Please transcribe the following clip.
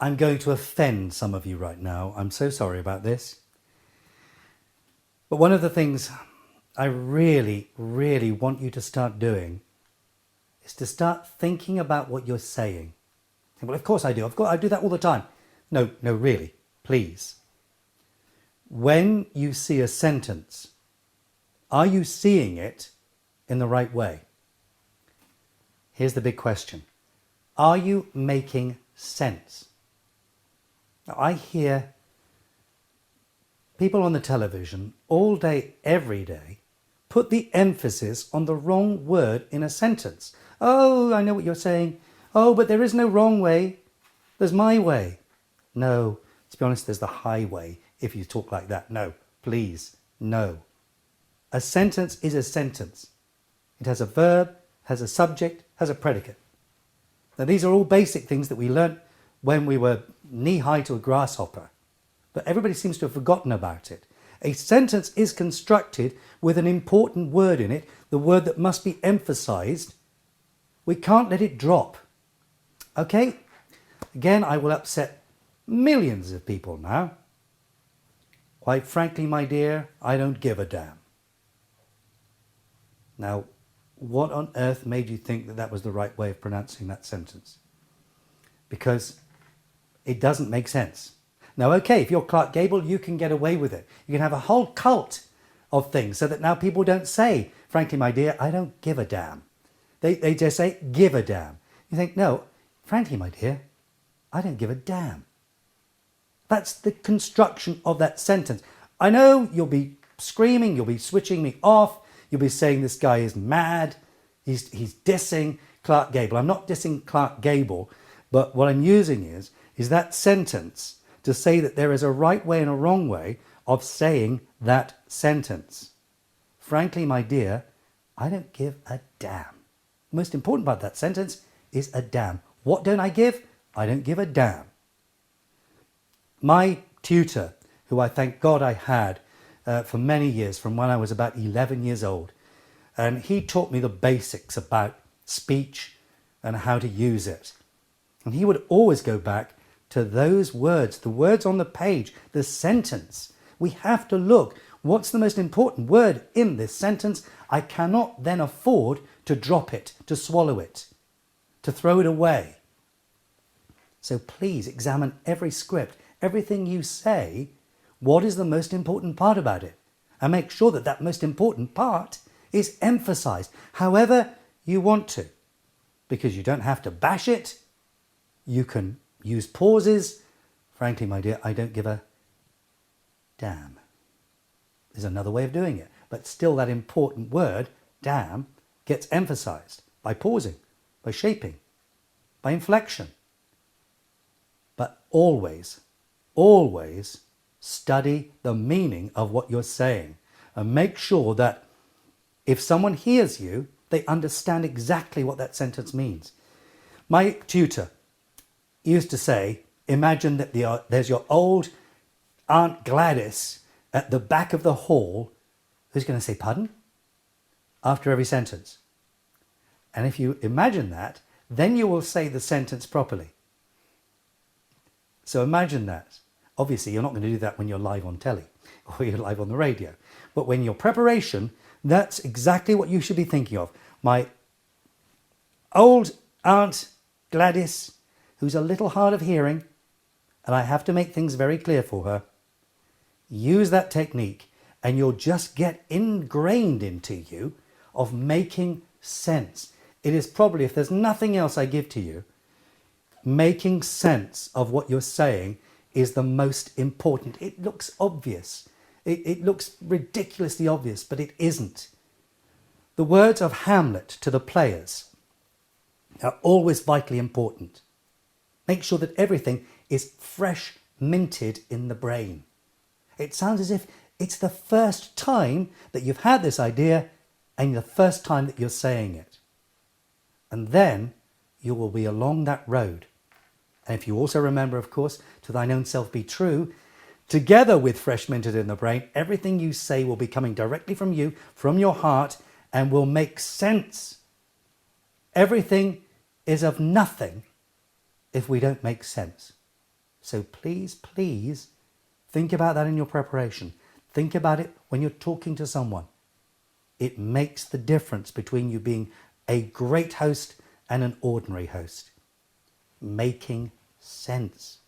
I'm going to offend some of you right now. I'm so sorry about this. But one of the things I really, really want you to start doing is to start thinking about what you're saying. Well, of course I do. I do that all the time. No, really, please. When you see a sentence, are you seeing it in the right way? Here's the big question. Are you making sense? Now, I hear people on the television all day, every day, put the emphasis on the wrong word in a sentence. Oh, I know what you're saying. Oh, but there is no wrong way. There's my way. No, to be honest, there's the highway if you talk like that. No, please, no. A sentence is a sentence. It has a verb, has a subject, has a predicate. Now, these are all basic things that we learnt when we were knee-high to a grasshopper. But everybody seems to have forgotten about it. A sentence is constructed with an important word in it, the word that must be emphasized. We can't let it drop. Okay? Again, I will upset millions of people now. Quite frankly, my dear, I don't give a damn. Now, what on earth made you think that that was the right way of pronouncing that sentence? Because it doesn't make sense. Now, okay, if you're Clark Gable, you can get away with it. You can have a whole cult of things so that now people don't say, frankly, my dear, I don't give a damn. They just say, give a damn. You think, no, frankly, my dear, I don't give a damn. That's the construction of that sentence. I know you'll be screaming, you'll be switching me off, you'll be saying this guy is mad, he's dissing Clark Gable. I'm not dissing Clark Gable, but what I'm using is that sentence to say that there is a right way and a wrong way of saying that sentence. Frankly, my dear, I don't give a damn. The most important part of that sentence is a damn. What don't I give? I don't give a damn. My tutor, who I thank God I had for many years, from when I was about 11 years old, and he taught me the basics about speech and how to use it. And he would always go back to those words, the words on the page, the sentence. We have to look, what's the most important word in this sentence? I cannot then afford to drop it, to swallow it, to throw it away. So please examine every script, everything you say, what is the most important part about it? And make sure that that most important part is emphasized, however you want to. Because you don't have to bash it. You can use pauses. Frankly, my dear, I don't give a damn. There's another way of doing it. But still that important word, damn, gets emphasized by pausing, by shaping, by inflection. But always, always study the meaning of what you're saying and make sure that if someone hears you, they understand exactly what that sentence means. My tutor used to say, imagine that there's your old Aunt Gladys at the back of the hall who's going to say, pardon? After every sentence. And if you imagine that, then you will say the sentence properly. So imagine that. Obviously, you're not going to do that when you're live on telly or you're live on the radio. But when your preparation, that's exactly what you should be thinking of. My old Aunt Gladys, who's a little hard of hearing, and I have to make things very clear for her, use that technique and you'll just get ingrained into you of making sense. It is probably, if there's nothing else I give to you, making sense of what you're saying is the most important. It looks obvious. It looks ridiculously obvious, but it isn't. The words of Hamlet to the players are always vitally important. Make sure that everything is fresh minted in the brain. It sounds as if it's the first time that you've had this idea and the first time that you're saying it. And then you will be along that road. And if you also remember, of course, to thine own self be true, together with fresh minted in the brain, everything you say will be coming directly from you, from your heart, and will make sense. Everything is of nothing if we don't make sense. So please, please think about that in your preparation. Think about it when you're talking to someone. It makes the difference between you being a great host and an ordinary host. Making sense.